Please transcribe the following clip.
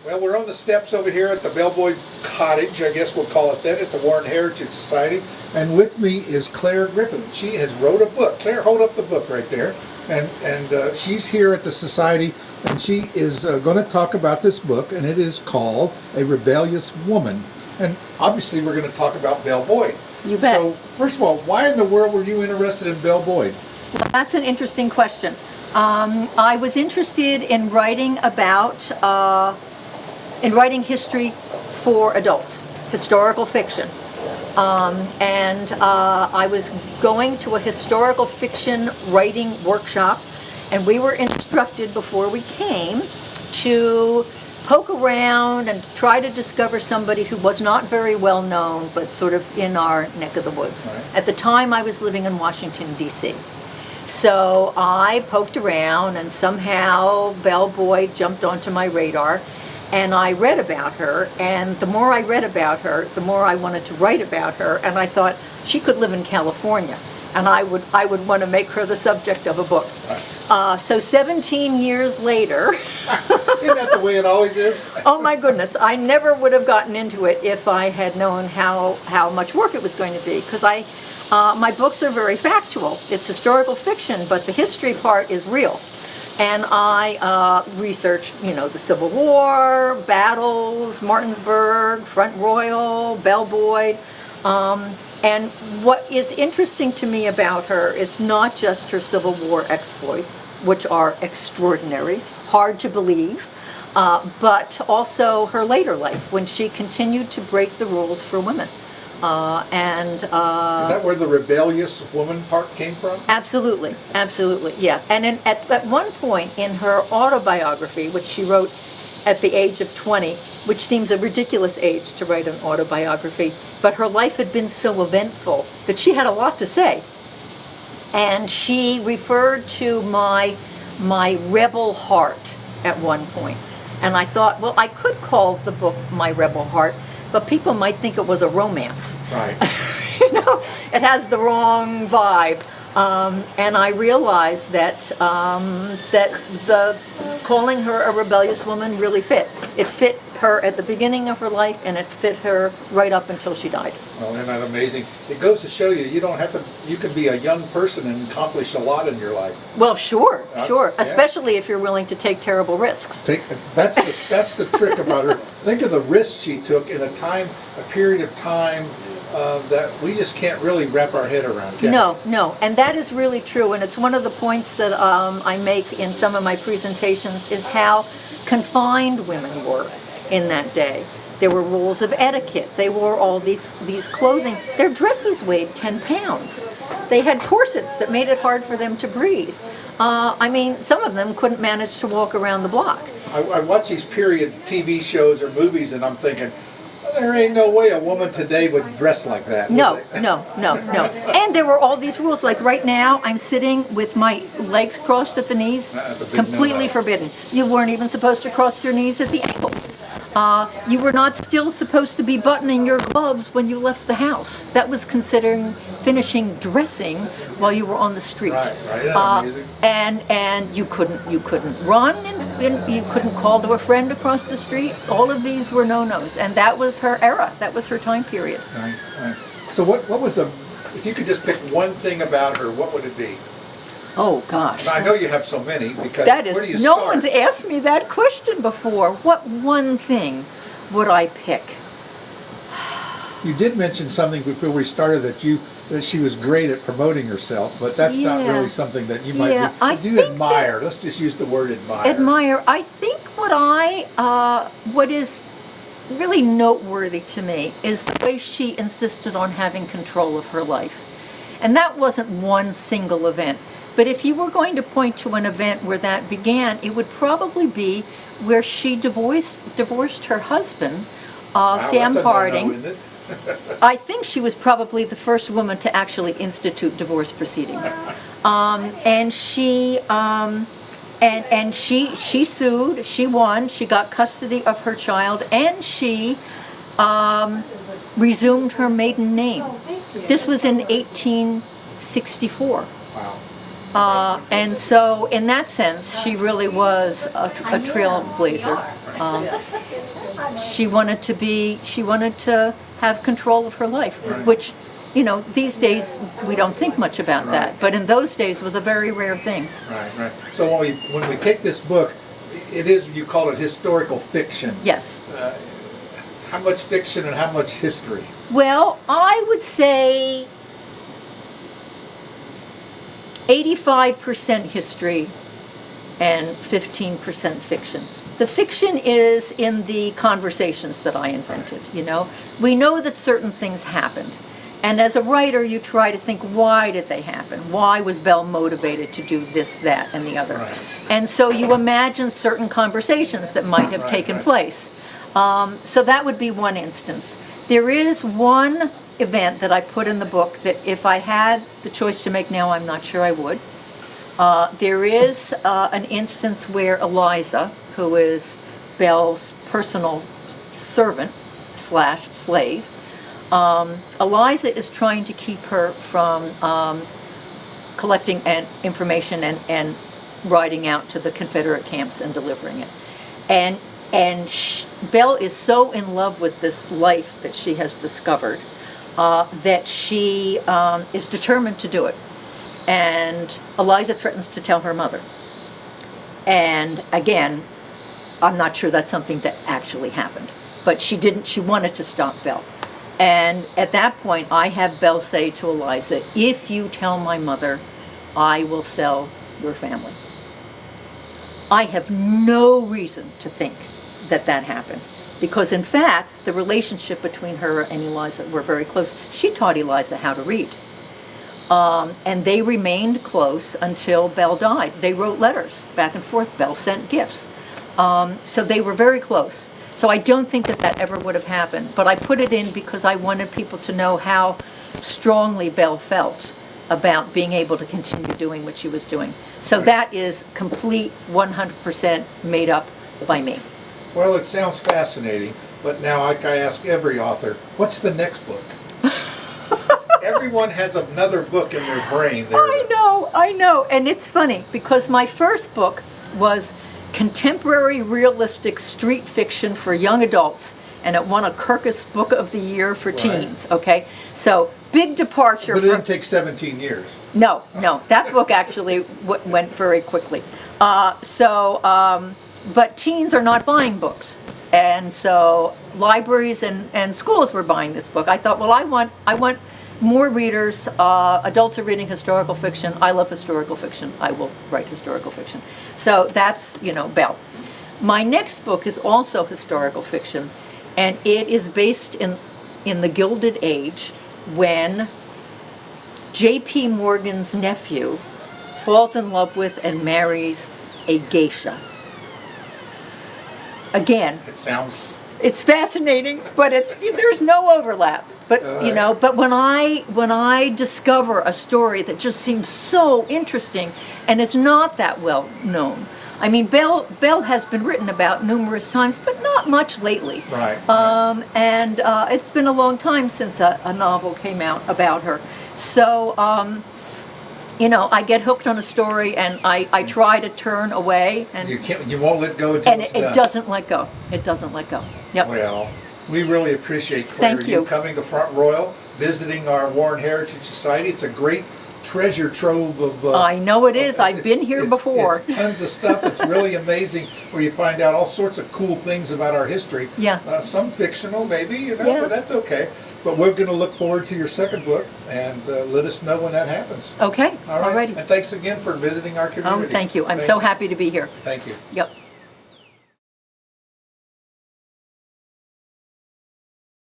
Well, we're on the steps over here at the Belle Boyd Cottage, I guess we'll call it that, at the Warren Heritage Society. And with me is Claire Griffin. She has wrote a book. Claire, hold up the book right there. And she's here at the Society, and she is going to talk about this book, and it is called A Rebellious Woman. And obviously we're going to talk about Belle Boyd. You bet. So, first of all, why in the world were you interested in Belle Boyd? Well, that's an interesting question. I was interested in writing about, history for adults, historical fiction. I was going to a historical fiction writing workshop, and we were instructed before we came to poke around and try to discover somebody who was not very well known, but sort of in our neck of the woods. Right. At the time, I was living in Washington, D.C. So I poked around, and somehow Belle Boyd jumped onto my radar, and I read about her, and the more I read about her, the more I wanted to write about her, and I thought she could live in California, and I would want to make her the subject of a book. Right. So 17 years later... Isn't that the way it always is? Oh my goodness, I never would have gotten into it if I had known how much work it was going to be, because my books are very factual. It's historical fiction, but the history part is real. And I researched, the Civil War, battles, Martinsburg, Front Royal, Belle Boyd. And what is interesting to me about her is not just her Civil War exploits, which are extraordinary, hard to believe, but also her later life, when she continued to break the rules for women. Is that where the rebellious woman part came from? Absolutely, yeah. And at one point in her autobiography, which she wrote at the age of 20, which seems a ridiculous age to write an autobiography, but her life had been so eventful that she had a lot to say. And she referred to my rebel heart at one point. And I thought, well, I could call the book My Rebel Heart, but people might think it was a romance. Right. It has the wrong vibe. And I realized that the calling her a rebellious woman really fit. It fit her at the beginning of her life, and it fit her right up until she died. Well, isn't that amazing? It goes to show you don't have to. You can be a young person and accomplish a lot in your life. Well, sure. Yeah. Especially if you're willing to take terrible risks. That's the trick about her. Think of the risks she took in a period of time that we just can't really wrap our head around. No, and that is really true, and it's one of the points that I make in some of my presentations is how confined women were in that day. There were rules of etiquette. They wore all these clothing. Their dresses weighed 10 pounds. They had corsets that made it hard for them to breathe. Some of them couldn't manage to walk around the block. I watch these period TV shows or movies, and I'm thinking, there ain't no way a woman today would dress like that. No. And there were all these rules. Like right now, I'm sitting with my legs crossed at the knees. That's a big completely no-no. forbidden. You weren't even supposed to cross your knees at the ankles. You were not still supposed to be buttoning your gloves when you left the house. That was considering finishing dressing while you were on the street. Right. Isn't that amazing? And you couldn't run, and you couldn't call to a friend across the street. All of these were no-nos, and that was her era. That was her time period. Right. So what was if you could just pick one thing about her, what would it be? Oh gosh. Now, I know you have so many, because that is, where do you no start? one's asked me that question before. What one thing would I pick? You did mention something before we started that she was great at promoting herself, but that's not really something that you might do. Admire. Let's just use the word admire. Admire. I think what is really noteworthy to me is the way she insisted on having control of her life. And that wasn't one single event. But if you were going to point to an event where that began, it would probably be where she divorced her husband, Sam Harding. Isn't it? I think she was probably the first woman to actually institute divorce proceedings. And she sued, she won, she got custody of her child, and she resumed her maiden name. This was in 1864. Wow. And so, in that sense, she really was a trailblazer. she wanted to have control of her life, Right. which, these days we don't think much about that, Right. but in those days was a very rare thing. Right. So when we take this book, it is, you call it historical fiction. Yes. How much fiction and how much history? Well, I would say 85% history and 15% fiction. The fiction is in the conversations that I invented, We know that certain things happened. And as a writer, you try to think, why did they happen? Why was Belle motivated to do this, that, and the other? Right. And so you imagine certain conversations that might have taken place. So that would be one instance. There is one event that I put in the book that if I had the choice to make now, I'm not sure I would. There is an instance where Eliza, who is Belle's personal servant / slave, Eliza is trying to keep her from collecting information and riding out to the Confederate camps and delivering it. And Belle is so in love with this life that she has discovered that she is determined to do it. And Eliza threatens to tell her mother. And again, I'm not sure that's something that actually happened. But she didn't. She wanted to stop Belle. And at that point, I have Belle say to Eliza, if you tell my mother, I will sell your family. I have no reason to think that that happened. Because in fact, the relationship between her and Eliza were very close. She taught Eliza how to read. And they remained close until Belle died. They wrote letters back and forth. Belle sent gifts. So they were very close. So I don't think that that ever would have happened. But I put it in because I wanted people to know how strongly Belle felt about being able to continue doing what she was doing. So that is complete 100% made up by me. Well, it sounds fascinating, but now like I ask every author, what's the next book? Everyone has another book in their brain. I know. And it's funny because my first book was contemporary realistic street fiction for young adults, and it won a Kirkus Book of the Year for teens, okay? So, big departure. But it didn't take 17 years. No, that book actually went very quickly. But teens are not buying books. And so libraries and schools were buying this book. I thought, well, I want more readers. Adults are reading historical fiction. I love historical fiction. I will write historical fiction. So that's, Belle. My next book is also historical fiction, and it is based in the Gilded Age when J.P. Morgan's nephew falls in love with and marries a geisha. Again, it's fascinating, but there's no overlap. But but when I discover a story that just seems so interesting and is not that well known. I mean, Belle has been written about numerous times, but not much lately. Right. And it's been a long time since a novel came out about her. So I get hooked on a story and I try to turn away, and you won't let go until it's done. It doesn't let go. It doesn't let go. Yep. Well, we really appreciate, Claire, Thank you. coming to Front Royal, visiting our Warren Heritage Society. It's a great treasure trove of... I know it is. I've been here before. It's tons of stuff. It's really amazing where you find out all sorts of cool things about our history. Yeah. Some fictional, maybe, but that's okay. But we're going to look forward to your second book, and let us know when that happens. Okay. All right. Alrighty. And thanks again for visiting our community. Oh, thank you. I'm so happy to be here. Thank you. Yep.